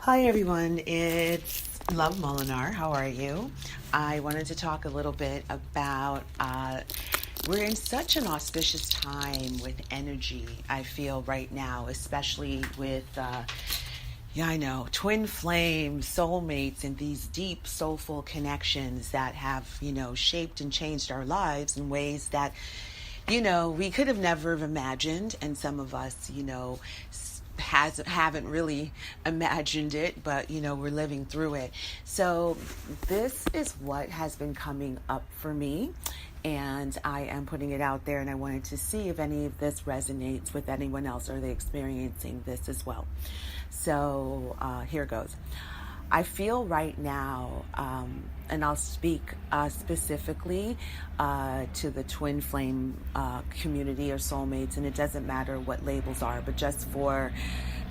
Hi everyone, it's lovemolinar. How are you? I wanted to talk a little bit about we're in such an auspicious time with energy, I feel right now, especially with twin flames, soulmates, and these deep soulful connections that have, shaped and changed our lives in ways that we could have never imagined, and some of us, haven't really imagined it, but we're living through it. So this is what has been coming up for me, and I am putting it out there, and I wanted to see if any of this resonates with anyone else. Are they experiencing this as well? So here goes. I feel right now, and I'll speak specifically to the twin flame community or soulmates, and it doesn't matter what labels are, but just for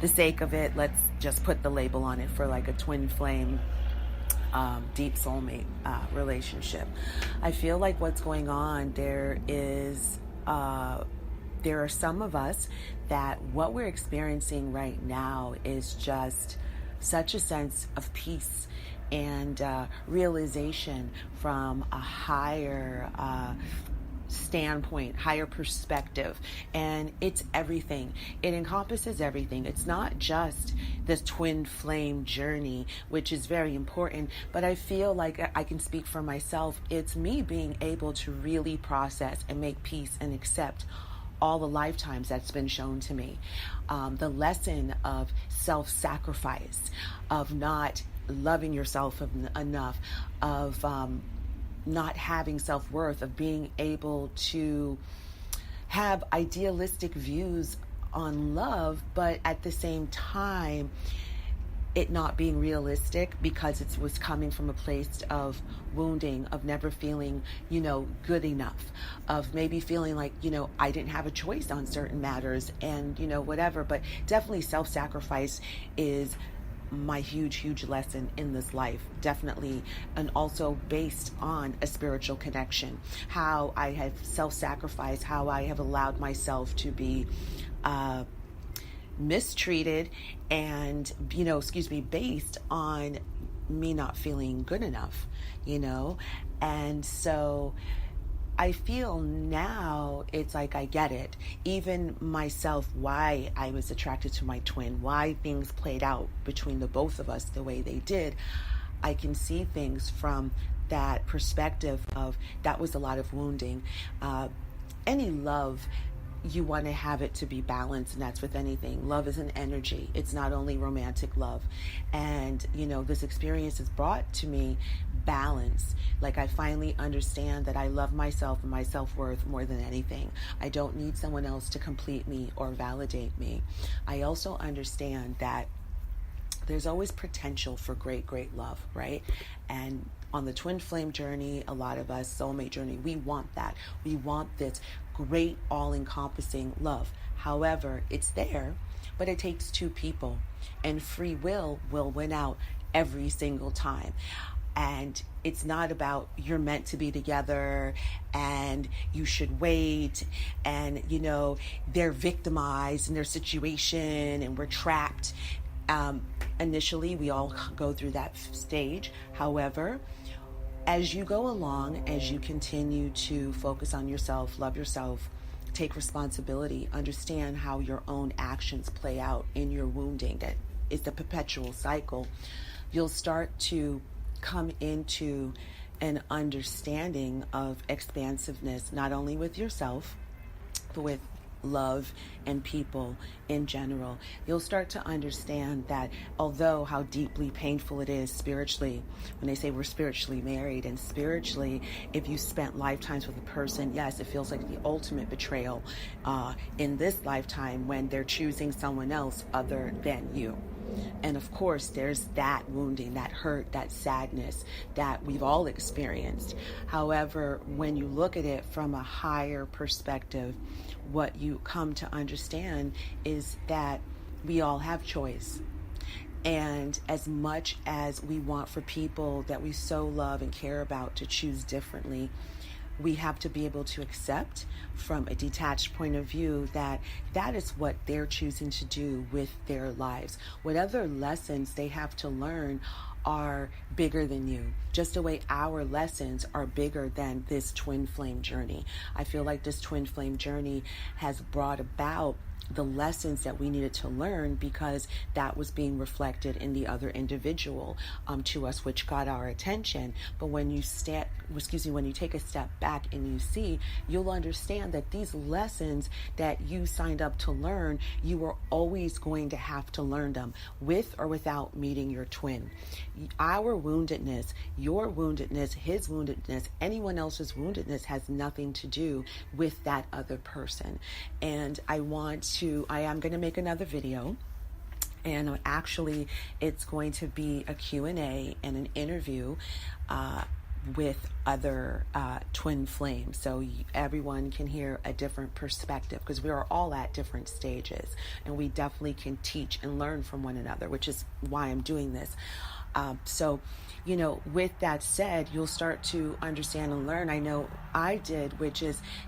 the sake of it, let's just put the label on it for like a twin flame deep soulmate relationship. I feel like what's going on, there are some of us that what we're experiencing right now is just such a sense of peace and realization from a higher standpoint, higher perspective. And it's everything. It encompasses everything. It's not just this twin flame journey, which is very important, but I feel like I can speak for myself. It's me being able to really process and make peace and accept all the lifetimes that's been shown to me. The lesson of self-sacrifice, of not loving yourself enough, of not having self-worth, of being able to have idealistic views on love, but at the same time, it not being realistic because it was coming from a place of wounding, of never feeling, good enough, of maybe feeling like, I didn't have a choice on certain matters and, whatever. But definitely self-sacrifice is my huge lesson in this life, definitely, and also based on a spiritual connection. How I have self-sacrificed, how I have allowed myself to be mistreated and based on me not feeling good enough, and so I feel now it's like I get it, even myself, why I was attracted to my twin, why things played out between the both of us the way they did. I can see things from that perspective of that was a lot of wounding. Any love, you want to have it to be balanced, and that's with anything. Love is an energy. It's not only romantic love. And, this experience has brought to me balance. Like, I finally understand that I love myself and my self-worth more than anything. I don't need someone else to complete me or validate me. I also understand that there's always potential for great love, right? And on the twin flame journey, a lot of us, soulmate journey, we want that. We want this great all-encompassing love. However, it's there, but it takes two people, and free will win out every single time. And it's not about you're meant to be together and you should wait, and they're victimized in their situation and we're trapped. Initially, we all go through that stage. However, as you go along, as you continue to focus on yourself, love yourself, take responsibility, understand how your own actions play out in your wounding, that is the perpetual cycle, you'll start to come into an understanding of expansiveness, not only with yourself, but with love and people in general. You'll start to understand that although how deeply painful it is spiritually, when they say we're spiritually married, and spiritually, if you spent lifetimes with a person, yes, it feels like the ultimate betrayal in this lifetime when they're choosing someone else other than you. And of course, there's that wounding, that hurt, that sadness that we've all experienced. However, when you look at it from a higher perspective, what you come to understand is that we all have choice. And as much as we want for people that we so love and care about to choose differently, we have to be able to accept from a detached point of view that that is what they're choosing to do with their lives. Whatever lessons they have to learn are bigger than you, just the way our lessons are bigger than this twin flame journey. I feel like this twin flame journey has brought about the lessons that we needed to learn because that was being reflected in the other individual to us, which got our attention. But when you when you take a step back and you see, you'll understand that these lessons that you signed up to learn, you are always going to have to learn them with or without meeting your twin. Our woundedness, your woundedness, his woundedness, anyone else's woundedness has nothing to do with that other person. And I am going to make another video, and actually it's going to be a Q&A and an interview with other twin flames, so everyone can hear a different perspective, because we are all at different stages and we definitely can teach and learn from one another, which is why I'm doing this. So, with that said, you'll start to understand and learn. I know I did,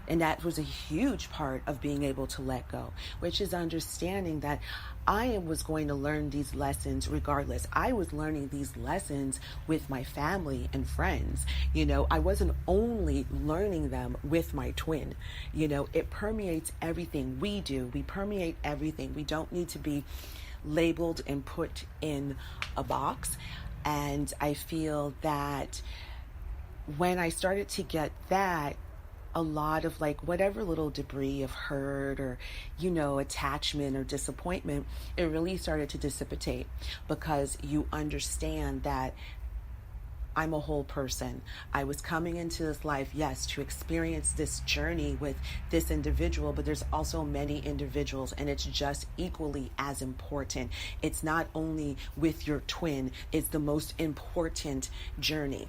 and that was a huge part of being able to let go, which is understanding that I was going to learn these lessons regardless. I was learning these lessons with my family and friends. I wasn't only learning them with my twin. It permeates everything we do. We permeate everything. We don't need to be labeled and put in a box. And I feel that when I started to get that, a lot of whatever little debris of hurt or attachment or disappointment, it really started to dissipate, because you understand that I'm a whole person. I was coming into this life, yes, to experience this journey with this individual, but there's also many individuals, and it's just equally as important. It's not only with your twin, it's the most important journey.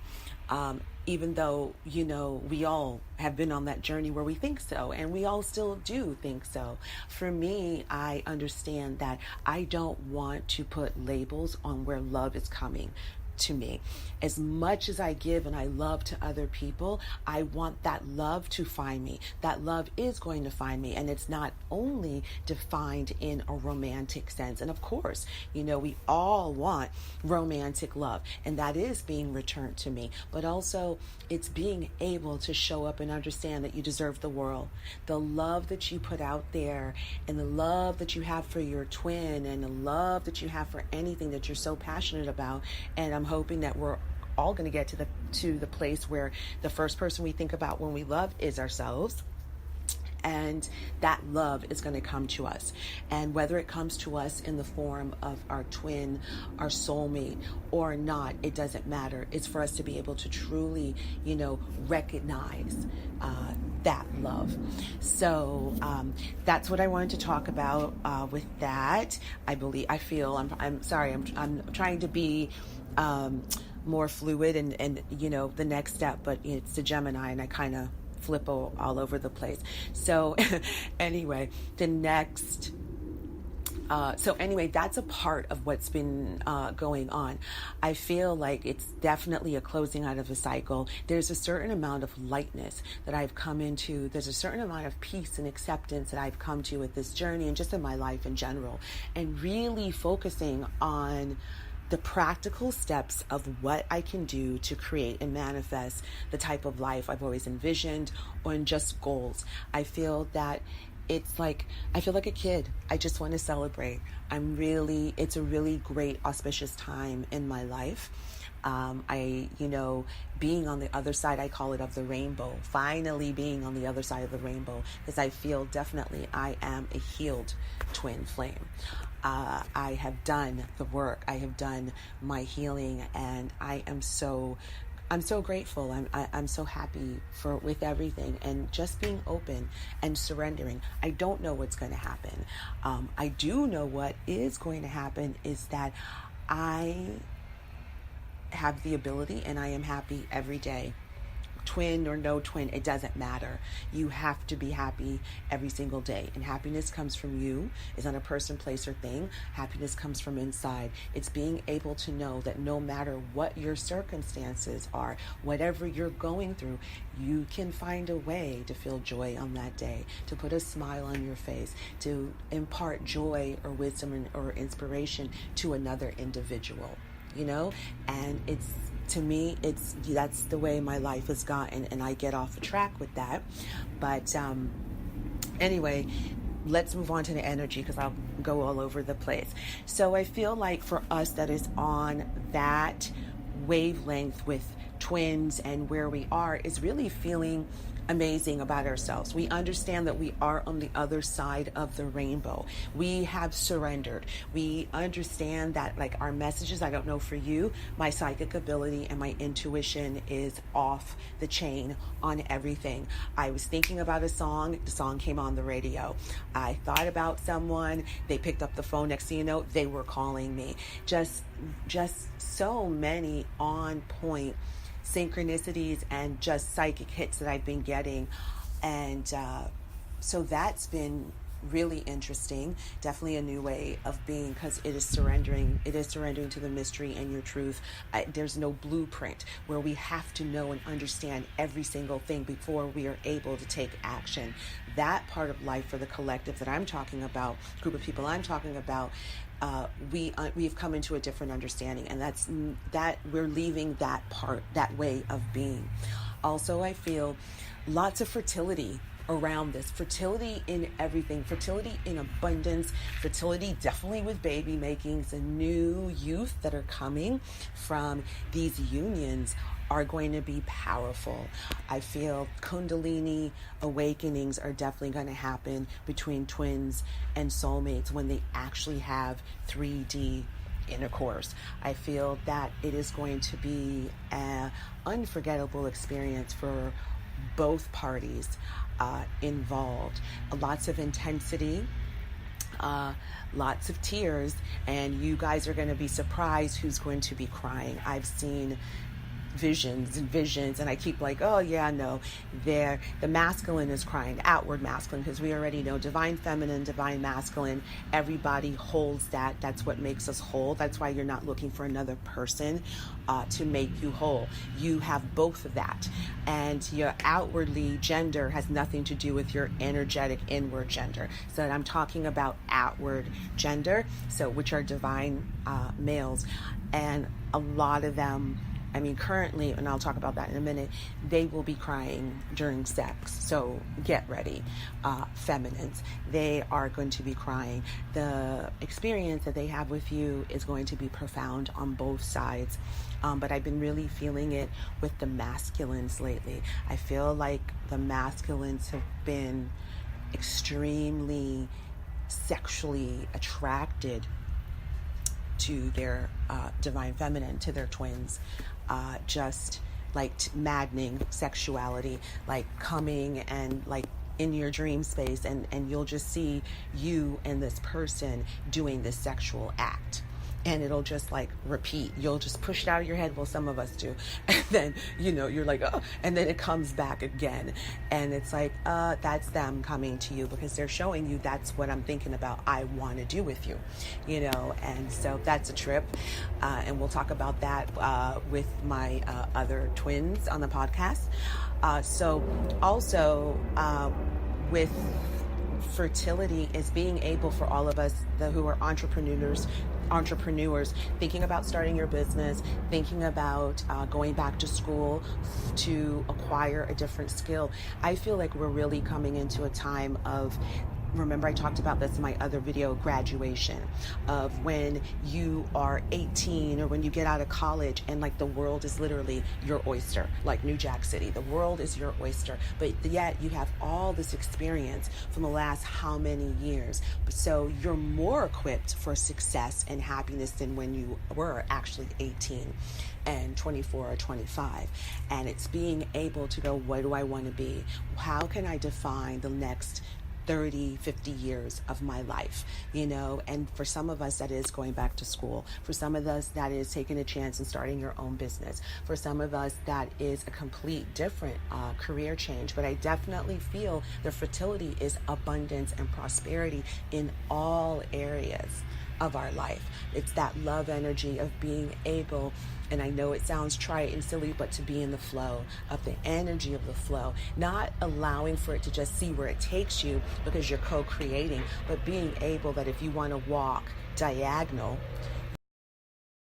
Even though, we all have been on that journey where we think so, and we all still do think so. For me, I understand that I don't want to put labels on where love is coming to me. As much as I give and I love to other people, I want that love to find me. That love is going to find me, and it's not only defined in a romantic sense. And of course, we all want romantic love, and that is being returned to me. But also, it's being able to show up and understand that you deserve the world. The love that you put out there, and the love that you have for your twin, and the love that you have for anything that you're so passionate about. And I'm hoping that we're all going to get to the place where the first person we think about when we love is ourselves, and that love is going to come to us. And whether it comes to us in the form of our twin, our soulmate, or not, it doesn't matter. It's for us to be able to truly, recognize that love. So that's what I wanted to talk about with that. I'm sorry, I'm trying to be more fluid and the next step, but it's the Gemini, and I kind of flip all over the place. So anyway, that's a part of what's been going on. I feel like it's definitely a closing out of a cycle. There's a certain amount of lightness that I've come into. There's a certain amount of peace and acceptance that I've come to with this journey, and just in my life in general, and really focusing on the practical steps of what I can do to create and manifest the type of life I've always envisioned, or in just goals. I feel that I feel like a kid. I just want to celebrate. It's a really great, auspicious time in my life. Being on the other side, I call it, of the rainbow, finally being on the other side of the rainbow, because I feel definitely I am a healed twin flame. I have done the work. I have done my healing, and I'm so grateful. I'm so happy with everything, and just being open and surrendering. I don't know what's going to happen. I do know what is going to happen is that I have the ability, and I am happy every day twin or no twin, it doesn't matter. You have to be happy every single day. And happiness comes from you. It's not a person, place, or thing. Happiness comes from inside. It's being able to know that no matter what your circumstances are, whatever you're going through, you can find a way to feel joy on that day, to put a smile on your face, to impart joy or wisdom or inspiration to another individual, and it's, to me, that's the way my life has gotten, and I get off the track with that. But anyway, let's move on to the energy, because I'll go all over the place. So I feel like for us that is on that wavelength with twins and where we are is really feeling amazing about ourselves. We understand that we are on the other side of the rainbow. We have surrendered. We understand that, like, our messages, I don't know for you, my psychic ability and my intuition is off the chain on everything. I was thinking about a song, the song came on the radio. I thought about someone, they picked up the phone, next thing you know, they were calling me. Just so many on point synchronicities and just psychic hits that I've been getting. And so that's been really interesting. Definitely a new way of being, because it is surrendering to the mystery and your truth. There's no blueprint where we have to know and understand every single thing before we are able to take action. That part of life for the collective that I'm talking about, group of people I'm talking about, we've come into a different understanding, and that we're leaving that part, that way of being. Also, I feel lots of fertility around this. Fertility in everything. Fertility in abundance. Fertility definitely with baby makings. The new youth that are coming from these unions are going to be powerful. I feel Kundalini awakenings are definitely going to happen between twins and soulmates when they actually have 3D intercourse. I feel that it is going to be an unforgettable experience for both parties involved. Lots of intensity, lots of tears, and you guys are going to be surprised who's going to be crying. I've seen visions, and I keep like, oh yeah, no, the masculine is crying, outward masculine, because we already know divine feminine, divine masculine, everybody holds that. That's what makes us whole. That's why you're not looking for another person to make you whole. You have both of that, and your outwardly gender has nothing to do with your energetic inward gender. So I'm talking about outward gender, so which are divine males, and a lot of them, I mean, currently, and I'll talk about that in a minute, they will be crying during sex. So get ready. Feminines, they are going to be crying. The experience that they have with you is going to be profound on both sides. But I've been really feeling it with the masculines lately. I feel like the masculines have been extremely sexually attracted to their divine feminine, to their twins. Just like maddening sexuality, like coming and like in your dream space, and you'll just see you and this person doing this sexual act. And it'll just like repeat. You'll just push it out of your head. Well, some of us do. And then, you're like, oh, and then it comes back again. And it's like, that's them coming to you because they're showing you that's what I'm thinking about. I want to do with you, and so that's a trip. And we'll talk about that with my other twins on the podcast. So also with fertility is being able for all of us who are entrepreneurs thinking about starting your business, thinking about going back to school to acquire a different skill. I feel like we're really coming into a time of, remember I talked about this in my other video, graduation, of when you are 18 or when you get out of college and like the world is literally your oyster, like New Jack City. The world is your oyster, but yet you have all this experience from the last how many years. So you're more equipped for success and happiness than when you were actually 18 and 24 or 25. And it's being able to go, what do I want to be? How can I define the next 30, 50 years of my life, you know, and for some of us that is going back to school. For some of us that is taking a chance and starting your own business. For some of us that is a complete different career change. But I definitely feel the fertility is abundance and prosperity in all areas of our life. It's that love energy of being able, and I know it sounds trite and silly, but to be in the flow of the energy of the flow, not allowing for it to just see where it takes you because you're co-creating, but being able that if you want to walk diagonal,